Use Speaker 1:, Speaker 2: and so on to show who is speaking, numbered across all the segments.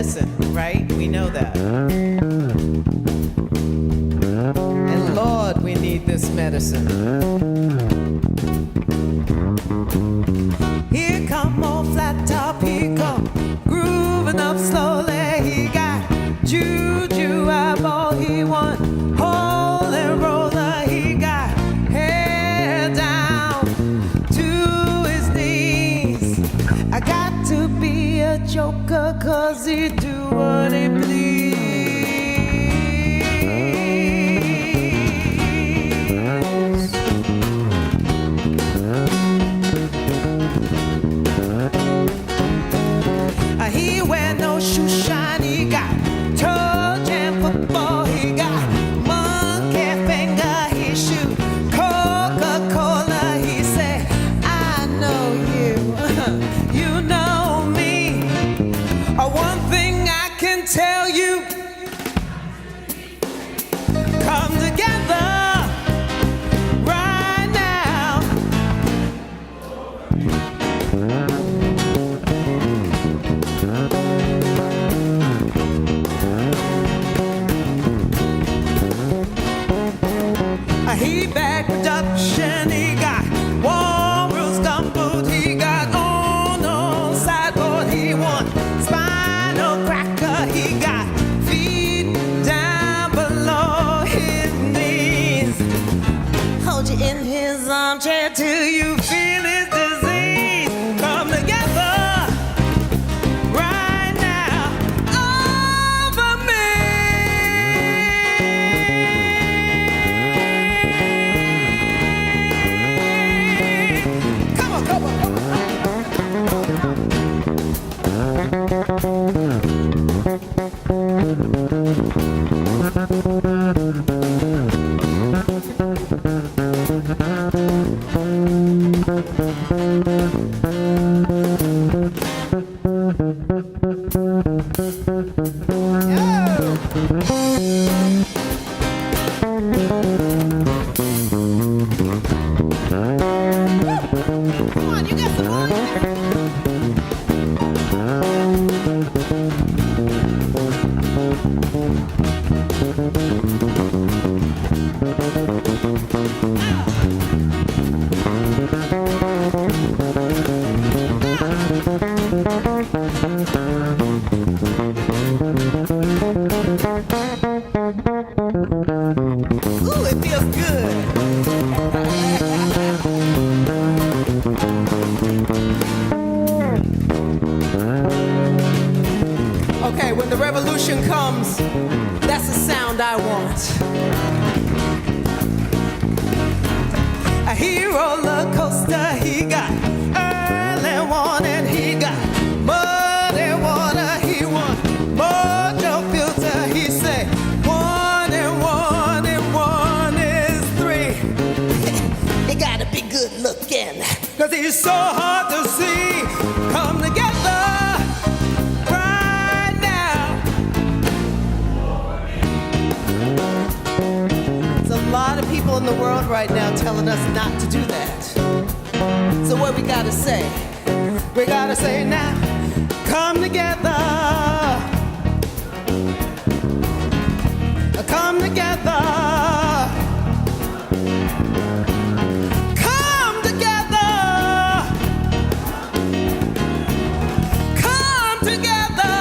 Speaker 1: medicine, right? We know that. And Lord, we need this medicine. Here come old flat top, he come grooving up slowly. He got juju eyeball, he want holy roller. He got hair down to his knees. I got to be a joker, cause he do what he please. He wear no shoe shine, he got toe jam football, he got monkey finger, he shoot Coca-Cola. He say, I know you, you know me. One thing I can tell you, come together right now. He back production, he got Warriors gumboot, he got on sideboard, he want spinal cracker, he got feet down below his knees. Hold you in his armchair till you feel his disease. Come together right now over me. Come on, come on, come on. Come on, you got some more. Ooh, it feels good. Okay, when the revolution comes, that's the sound I want. A hero roller coaster, he got early warning, he got muddy water, he want mojo filter, he say one is three. It gotta be good looking, cause he's so hard to see. Come together right now. There's a lot of people in the world right now telling us not to do that. So what we gotta say? We gotta say now, come together. Come together. Come together. Come together.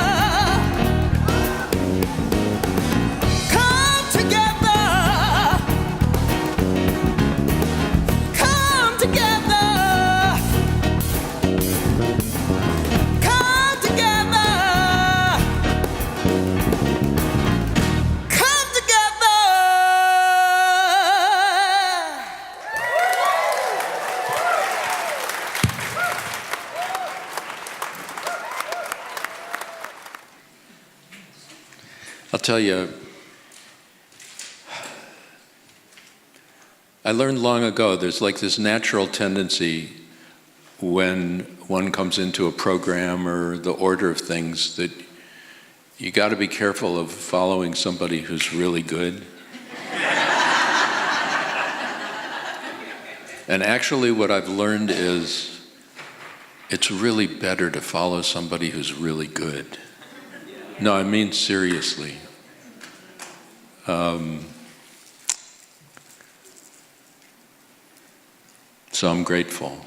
Speaker 1: Come together. Come together. Come together. Come together.
Speaker 2: I'll tell you, I learned long ago there's like this natural tendency when one comes into a program or the order of things that you got to be careful of following somebody who's really good. And actually what I've learned is it's really better to follow somebody who's really good. No, I mean seriously. So I'm grateful.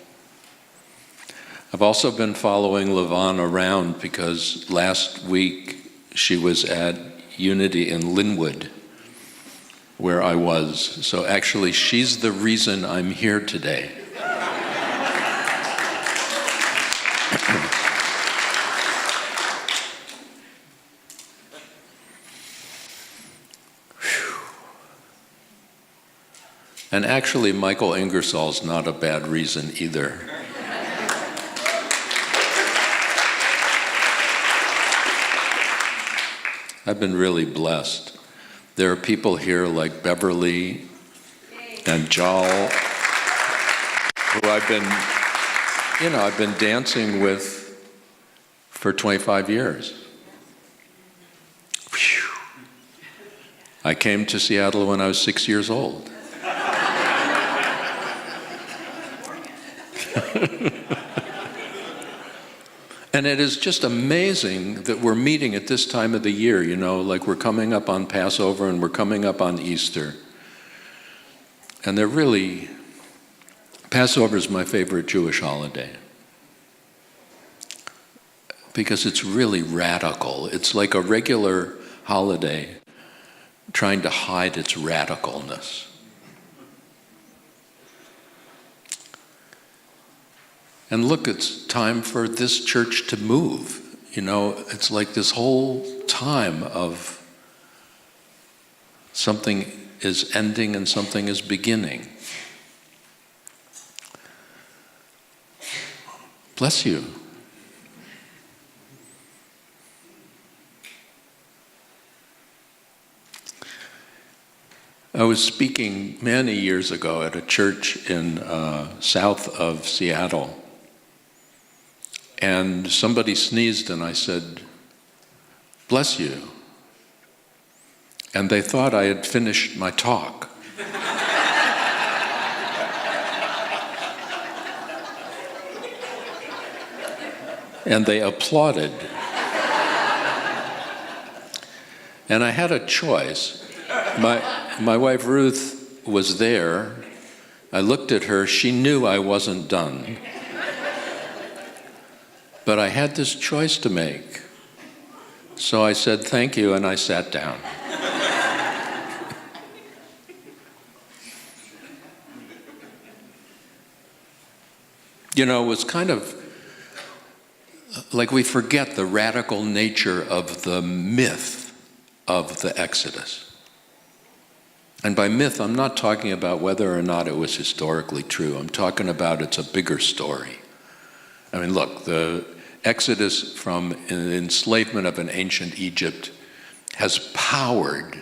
Speaker 2: I've also been following Levon around because last week she was at Unity in Linwood, where I was. So actually, she's the reason I'm here today. And actually, Michael Ingersoll's not a bad reason either. I've been really blessed. There are people here like Beverly and Jal, who I've been dancing with for 25 years. Whew. I came to Seattle when I was 6 years old. And it is just amazing that we're meeting at this time of the year, like we're coming up on Passover and we're coming up on Easter. And Passover is my favorite Jewish holiday because it's really radical. It's like a regular holiday trying to hide its radicalness. And look, it's time for this church to move. It's like this whole time of something is ending and something is beginning. Bless you. I was speaking many years ago at a church in south of Seattle. And somebody sneezed and I said, "Bless you." And they thought I had finished my talk. And they applauded. And I had a choice. My wife Ruth was there. I looked at her. She knew I wasn't done. But I had this choice to make. So I said, "Thank you," and I sat down. It was kind of like we forget the radical nature of the myth of the Exodus. And by myth, I'm not talking about whether or not it was historically true. I'm talking about it's a bigger story. I mean, look, the Exodus from the enslavement of an ancient Egypt has powered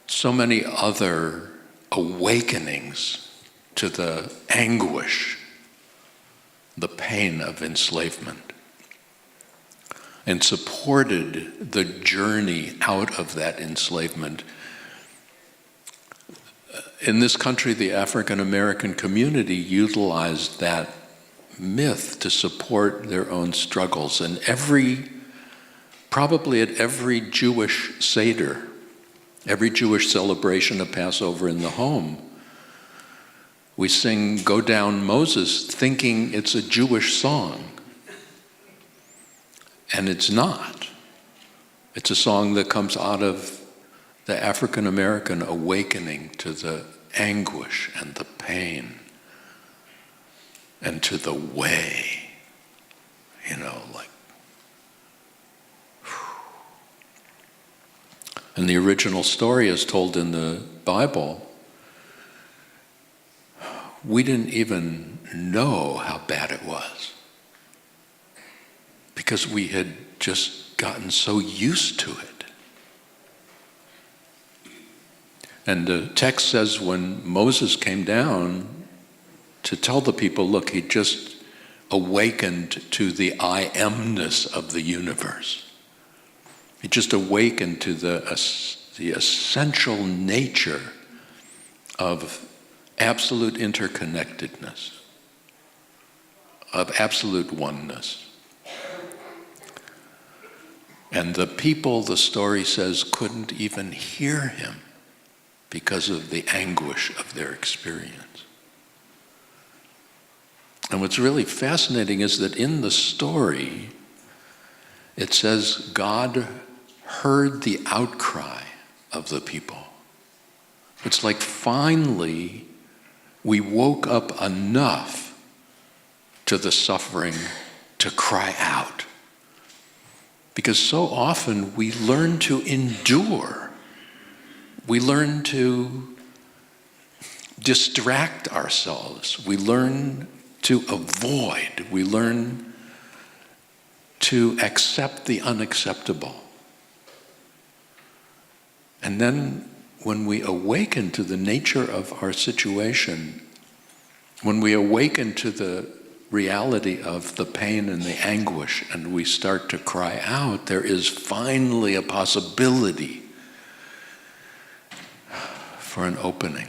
Speaker 2: so many other awakenings to the anguish, the pain of enslavement, and supported the journey out of that enslavement. In this country, the African American community utilized that myth to support their own struggles. And probably at every Jewish Seder, every Jewish celebration of Passover in the home, we sing "Go Down Moses" thinking it's a Jewish song. And it's not. It's a song that comes out of the African American awakening to the anguish and the pain and to the way, And the original story is told in the Bible. We didn't even know how bad it was because we had just gotten so used to it. And the text says when Moses came down to tell the people, look, he just awakened to the I amness of the universe. He just awakened to the essential nature of absolute interconnectedness, of absolute oneness. And the people, the story says, couldn't even hear him because of the anguish of their experience. And what's really fascinating is that in the story, it says God heard the outcry of the people. It's like finally we woke up enough to the suffering to cry out. Because so often we learn to endure. We learn to distract ourselves. We learn to avoid. We learn to accept the unacceptable. And then when we awaken to the nature of our situation, when we awaken to the reality of the pain and the anguish, and we start to cry out, there is finally a possibility for an opening.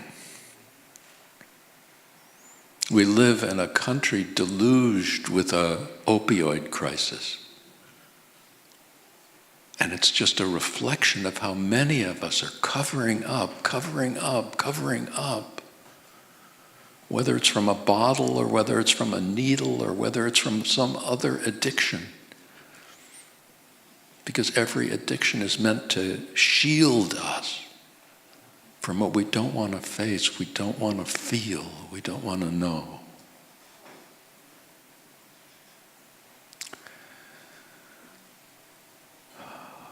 Speaker 2: We live in a country deluged with an opioid crisis. And it's just a reflection of how many of us are covering up, whether it's from a bottle or whether it's from a needle or whether it's from some other addiction. Because every addiction is meant to shield us from what we don't want to face, we don't want to feel, we don't want to know.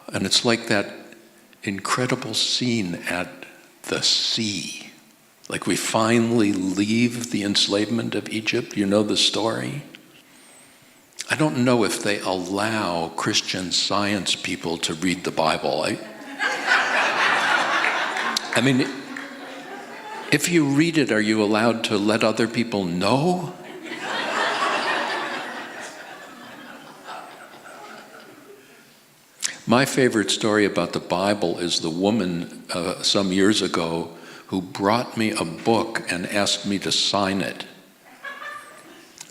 Speaker 2: And it's like that incredible scene at the sea. Like we finally leave the enslavement of Egypt. You know the story? I don't know if they allow Christian Science people to read the Bible. I mean, if you read it, are you allowed to let other people know? My favorite story about the Bible is the woman some years ago who brought me a book and asked me to sign it.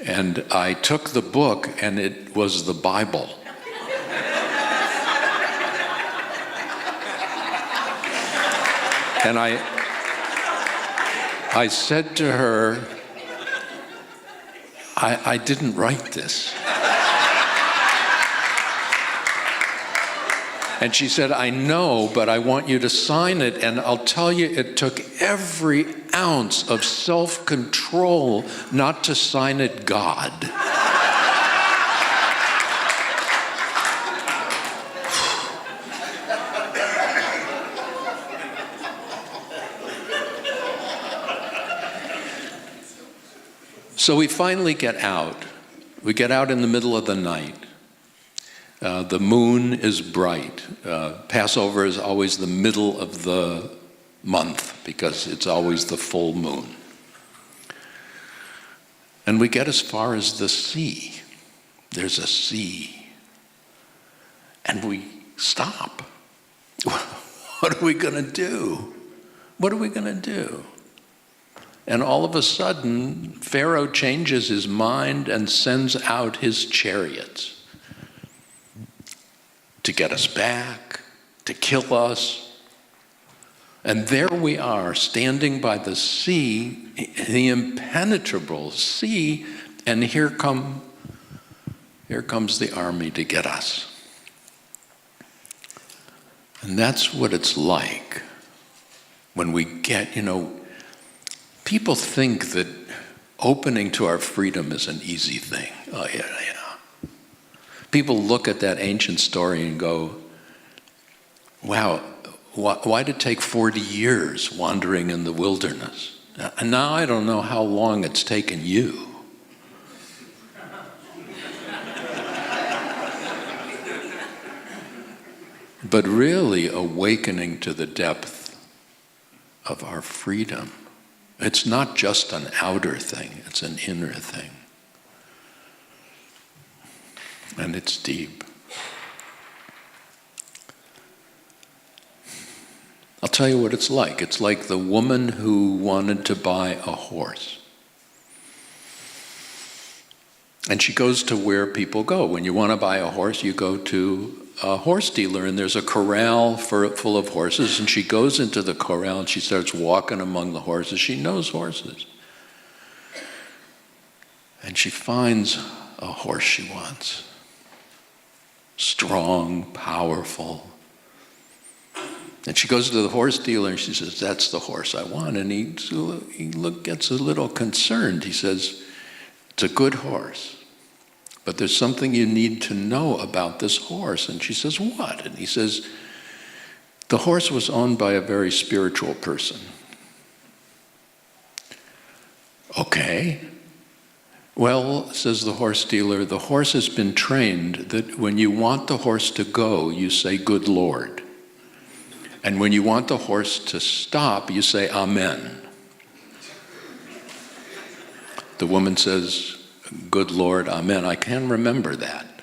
Speaker 2: And I took the book and it was the Bible. And I said to her, I didn't write this. And she said, I know, but I want you to sign it. And I'll tell you, it took every ounce of self-control not to sign it God. So we finally get out. We get out in the middle of the night. The moon is bright. Passover is always the middle of the month because it's always the full moon. And we get as far as the sea. There's a sea. And we stop. What are we going to do? What are we going to do? And all of a sudden, Pharaoh changes his mind and sends out his chariots to get us back, to kill us. And there we are, standing by the sea, the impenetrable sea, and here comes the army to get us. And that's what it's like when we get, people think that opening to our freedom is an easy thing. Oh, yeah. People look at that ancient story and go, wow, why did it take 40 years wandering in the wilderness? And now I don't know how long it's taken you. But really awakening to the depth of our freedom. It's not just an outer thing, it's an inner thing. And it's deep. I'll tell you what it's like. It's like the woman who wanted to buy a horse. And she goes to where people go. When you want to buy a horse, you go to a horse dealer, and there's a corral full of horses, and she goes into the corral and she starts walking among the horses. She knows horses. And she finds a horse she wants. Strong, powerful. And she goes to the horse dealer and she says, "That's the horse I want." And he gets a little concerned. He says, "It's a good horse, but there's something you need to know about this horse." And she says, "What?" And he says, "The horse was owned by a very spiritual person." "Okay. Well," says the horse dealer, "the horse has been trained that when you want the horse to go, you say, 'Good Lord.' And when you want the horse to stop, you say, 'Amen.'" The woman says, "Good Lord, amen. I can remember that."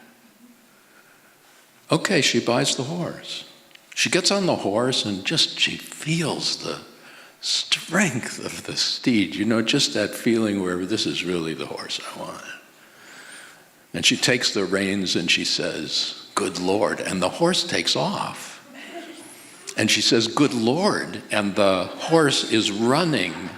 Speaker 2: Okay, she buys the horse. She gets on the horse and she feels the strength of the steed. Just that feeling where this is really the horse I want. And she takes the reins and she says, "Good Lord," and the horse takes off. And she says, "Good Lord," and the horse is running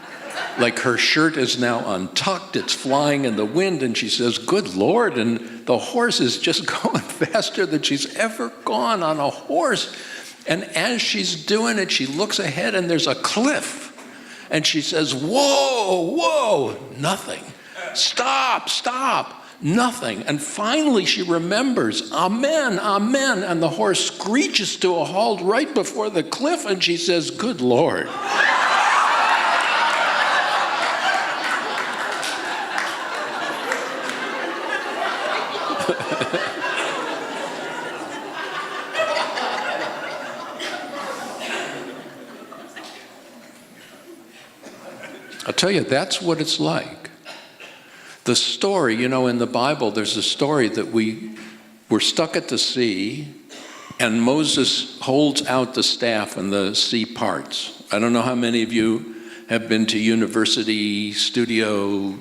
Speaker 2: like her shirt is now untucked, it's flying in the wind, and she says, "Good Lord," and the horse is just going faster than she's ever gone on a horse. And as she's doing it, she looks ahead and there's a cliff. And she says, "Whoa, whoa," nothing. "Stop, stop," nothing. And finally she remembers, "Amen, amen," and the horse screeches to a halt right before the cliff, and she says, "Good Lord." I'll tell you, that's what it's like. The story, in the Bible, there's a story that we're stuck at the sea, and Moses holds out the staff and the sea parts. I don't know how many of you have been to University Studio,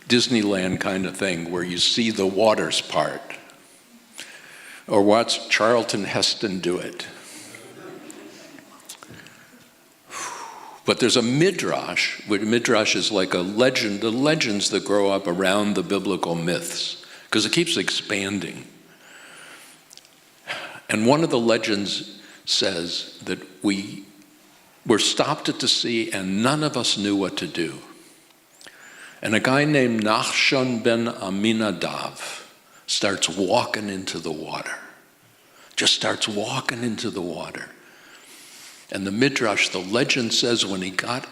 Speaker 2: Disneyland kind of thing, where you see the waters part, or watch Charlton Heston do it. But there's a midrash, which midrash is like a legend, the legends that grow up around the biblical myths, because it keeps expanding. And one of the legends says that we were stopped at the sea and none of us knew what to do. And a guy named Nachshon ben Aminadav starts walking into the water, just starts walking into the water. And the midrash, the legend says, when he got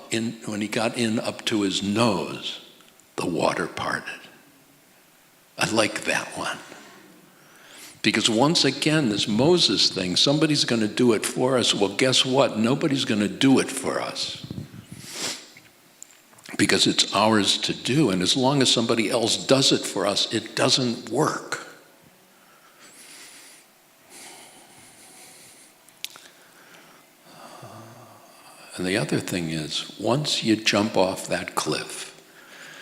Speaker 2: in up to his nose, the water parted. I like that one. Because once again, this Moses thing, somebody's going to do it for us. Well, guess what? Nobody's going to do it for us. Because it's ours to do. And as long as somebody else does it for us, it doesn't work. And the other thing is, once you jump off that cliff,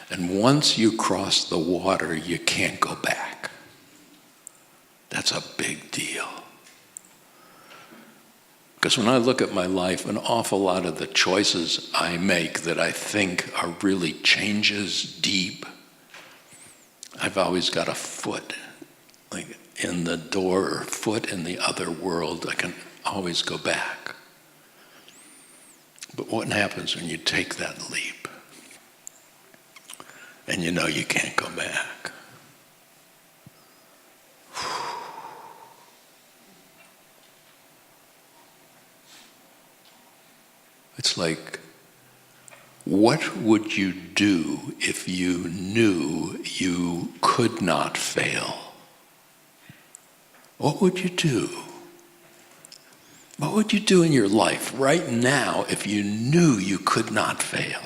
Speaker 2: and once you cross the water, you can't go back. That's a big deal. Because when I look at my life, an awful lot of the choices I make that I think are really changes deep, I've always got a foot like in the door or foot in the other world. I can always go back. But what happens when you take that leap and you know you can't go back? It's like, what would you do if you knew you could not fail? What would you do? What would you do in your life right now if you knew you could not fail?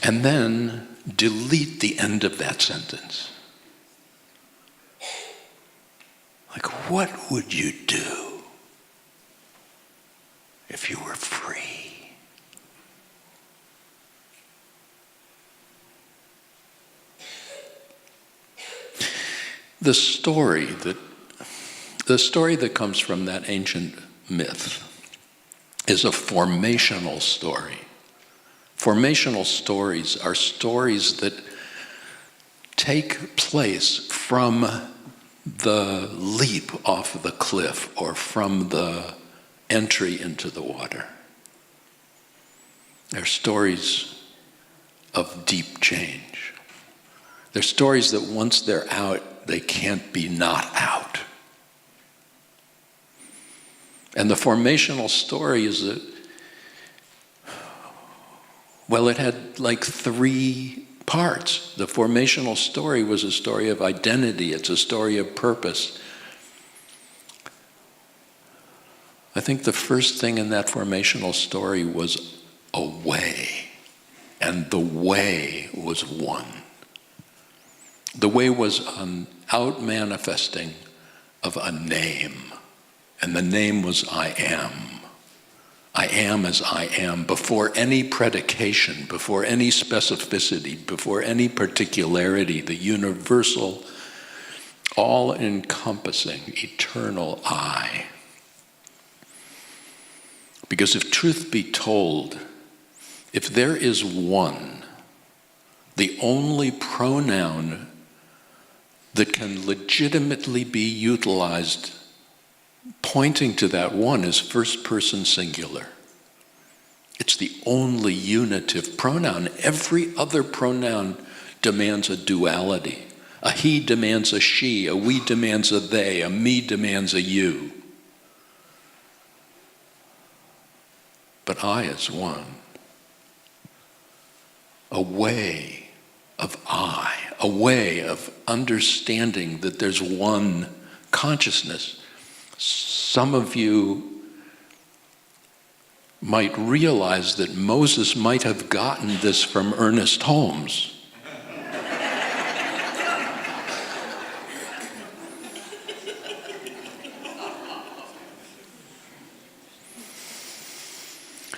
Speaker 2: And then delete the end of that sentence. Like, what would you do if you were free? the story that comes from that ancient myth is a formational story. Formational stories are stories that take place from the leap off the cliff or from the entry into the water. They're stories of deep change. They're stories that once they're out, they can't be not out. And the formational story is that, well, it had like 3 parts. The formational story was a story of identity. It's a story of purpose. I think the first thing in that formational story was a way, and the way was one. The way was an out-manifesting of a name, and the name was I am. I am as I am, before any predication, before any specificity, before any particularity, the universal, all-encompassing, eternal I. Because if truth be told, if there is one, the only pronoun that can legitimately be utilized pointing to that one is first person singular. It's the only unitive pronoun. Every other pronoun demands a duality. A he demands a she, a we demands a they, a me demands a you. But I is one. A way of I, a way of understanding that there's one consciousness. Some of you might realize that Moses might have gotten this from Ernest Holmes.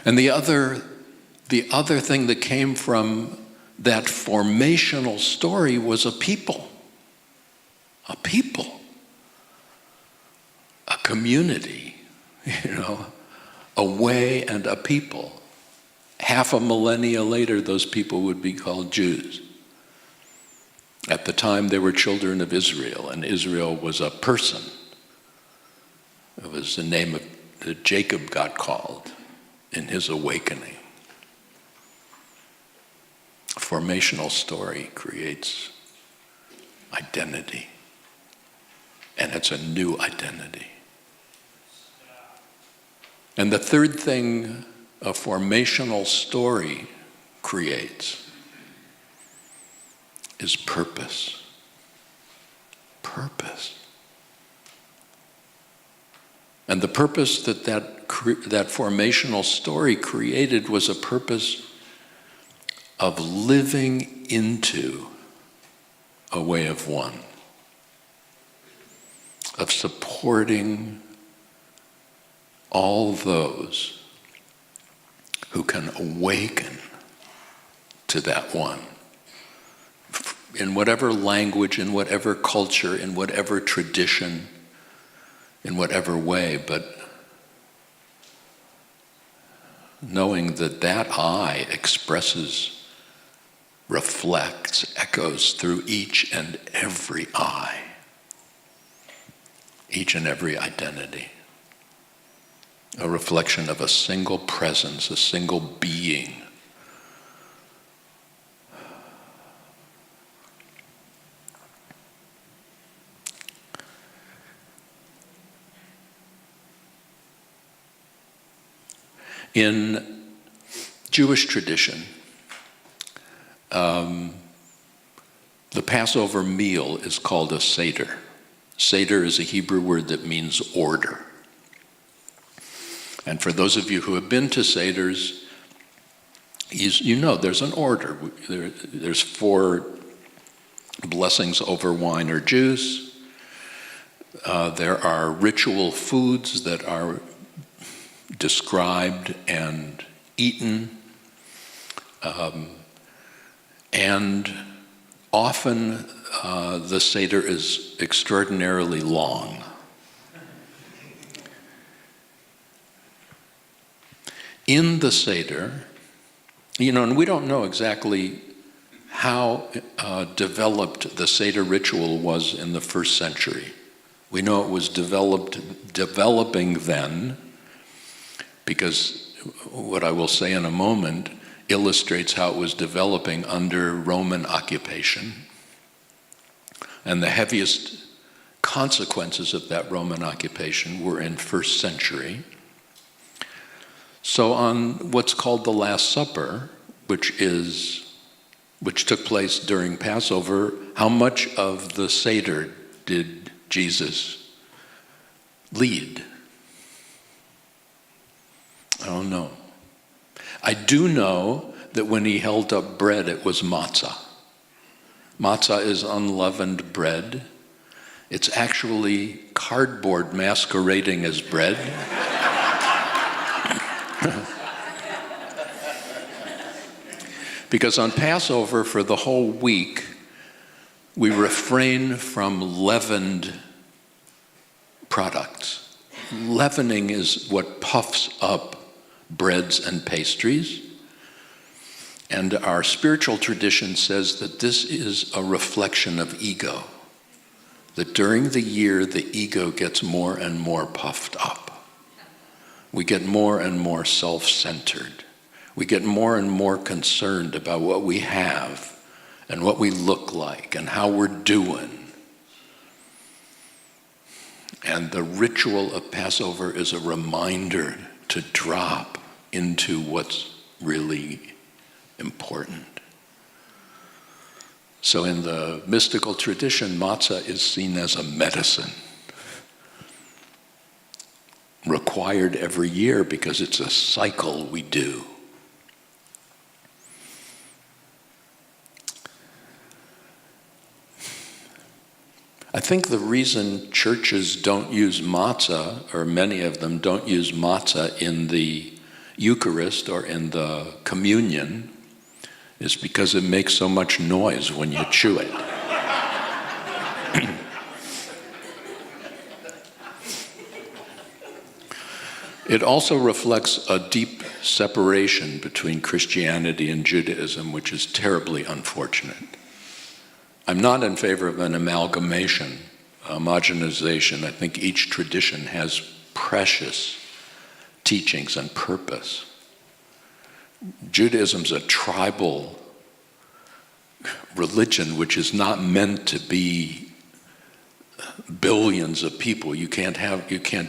Speaker 2: And the other thing that came from that formational story was a people, a community, a way and a people. Half a millennia later, those people would be called Jews. At the time, they were children of Israel, and Israel was a person. It was the name that Jacob got called in his awakening. A formational story creates identity, and it's a new identity. And the third thing a formational story creates is purpose. Purpose. And the purpose that formational story created was a purpose of living into a way of one, of supporting all those who can awaken to that one, in whatever language, in whatever culture, in whatever tradition, in whatever way, but knowing that that I expresses, reflects, echoes through each and every I, each and every identity. A reflection of a single presence, a single being. In Jewish tradition, the Passover meal is called a Seder. Seder is a Hebrew word that means order. And for those of you who have been to Seders, you know there's an order. There's 4 blessings over wine or juice. There are ritual foods that are described and eaten. And Often the Seder is extraordinarily long. In the Seder, and we don't know exactly how developed the Seder ritual was in the first century. We know it was developing then, because what I will say in a moment illustrates how it was developing under Roman occupation. And the heaviest consequences of that Roman occupation were in first century. So on what's called the Last Supper, which took place during Passover, how much of the Seder did Jesus lead? I don't know. I do know that when he held up bread, it was matzah. Matzah is unleavened bread. It's actually cardboard masquerading as bread. Because on Passover, for the whole week, we refrain from leavened products. Leavening is what puffs up breads and pastries. And our spiritual tradition says that this is a reflection of ego. That during the year, the ego gets more and more puffed up. We get more and more self-centered. We get more and more concerned about what we have and what we look like and how we're doing. And the ritual of Passover is a reminder to drop into what's really important. So in the mystical tradition, matzah is seen as a medicine, required every year because it's a cycle we do. I think the reason churches don't use matzah, or many of them don't use matzah in the Eucharist or in the communion, is because it makes so much noise when you chew it. It also reflects a deep separation between Christianity and Judaism, which is terribly unfortunate. I'm not in favor of an amalgamation, homogenization. I think each tradition has precious teachings and purpose. Judaism's a tribal religion which is not meant to be billions of people. You can't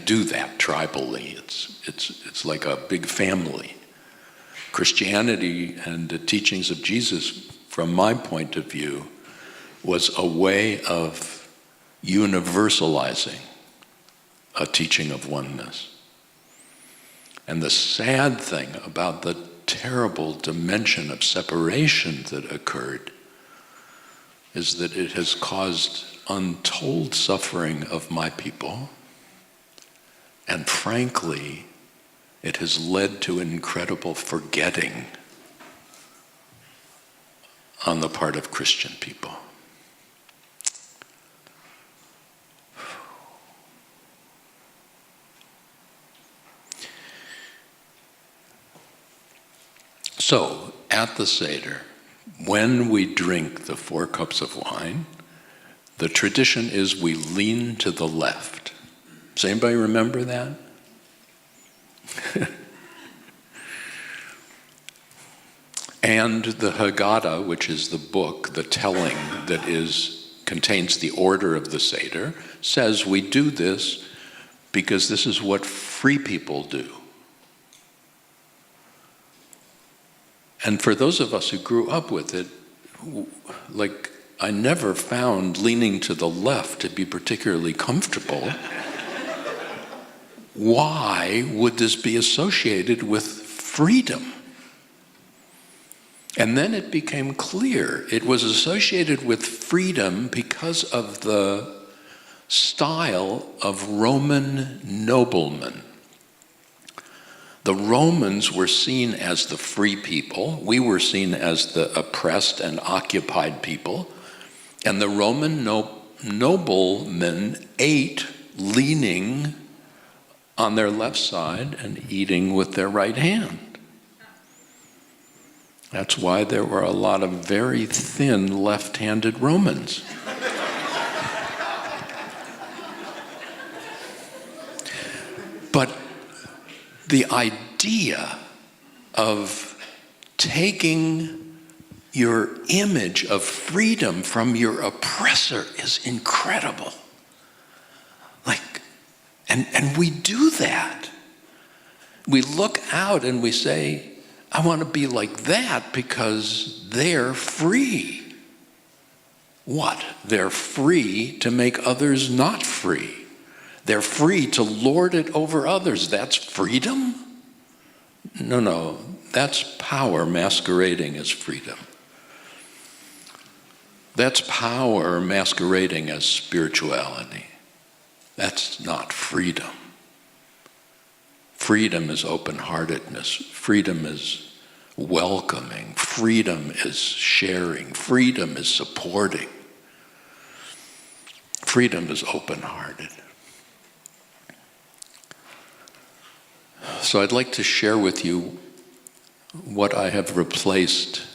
Speaker 2: do that tribally. It's like a big family. Christianity and the teachings of Jesus, from my point of view, was a way of universalizing a teaching of oneness. And the sad thing about the terrible dimension of separation that occurred is that it has caused untold suffering of my people, and frankly, it has led to incredible forgetting on the part of Christian people. So, at the Seder, when we drink the 4 cups of wine, the tradition is we lean to the left. Does anybody remember that? And the Haggadah, which is the book, the telling that contains the order of the Seder, says we do this because this is what free people do. And for those of us who grew up with it, I never found leaning to the left to be particularly comfortable. Why would this be associated with freedom? And then it became clear it was associated with freedom because of the style of Roman noblemen. The Romans were seen as the free people. We were seen as the oppressed and occupied people. And the Roman noblemen ate leaning on their left side and eating with their right hand. That's why there were a lot of very thin left-handed Romans. But the idea of taking your image of freedom from your oppressor is incredible. And we do that. We look out and we say, I want to be like that because they're free. What? They're free to make others not free. They're free to lord it over others. That's freedom? No, that's power masquerading as freedom. That's power masquerading as spirituality. That's not freedom. Freedom is open-heartedness. Freedom is welcoming. Freedom is sharing. Freedom is supporting. Freedom is open-hearted. So I'd like to share with you what I have replaced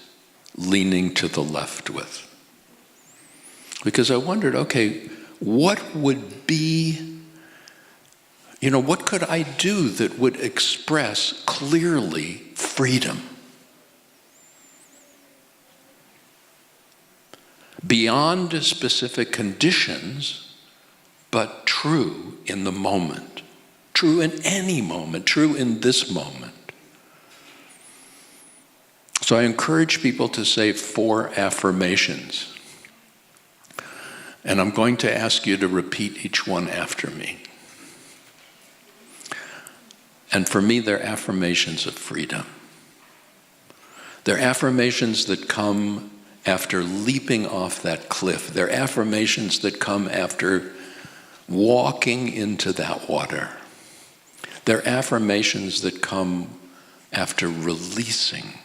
Speaker 2: leaning to the left with. Because I wondered, okay, what would be, what could I do that would express clearly freedom? Beyond specific conditions, but true in the moment. True in any moment, true in this moment. So I encourage people to say 4 affirmations. And I'm going to ask you to repeat each one after me. And for me, they're affirmations of freedom. They're affirmations that come after leaping off that cliff. They're affirmations that come after walking into that water. They're affirmations that come after releasing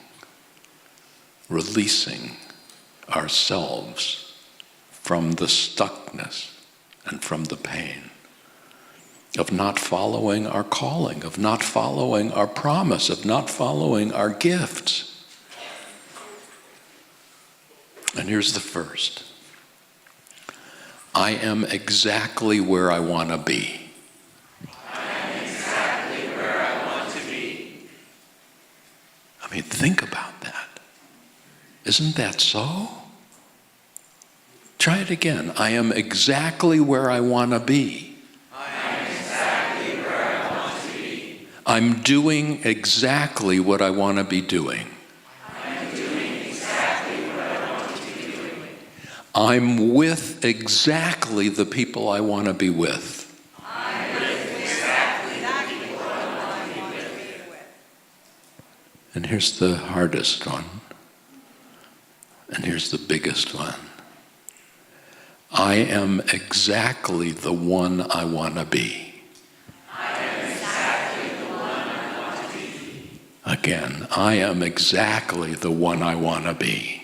Speaker 2: ourselves from the stuckness and from the pain of not following our calling, of not following our promise, of not following our gifts. And here's the first. I am exactly where I want to be.
Speaker 3: I am exactly where I want to be.
Speaker 2: I mean, think about that. Isn't that so? Try it again. I am exactly where I want to be.
Speaker 3: I am exactly where I want to be.
Speaker 2: I'm doing exactly what I want to be doing.
Speaker 3: I am doing exactly what I want to be doing.
Speaker 2: I'm with exactly the people I want to be with.
Speaker 3: I'm with exactly the people I want to be with.
Speaker 2: And here's the hardest one. And here's the biggest one. I am exactly the one I want to be.
Speaker 3: I am exactly the one I want to be.
Speaker 2: Again, I am exactly the one I want to be.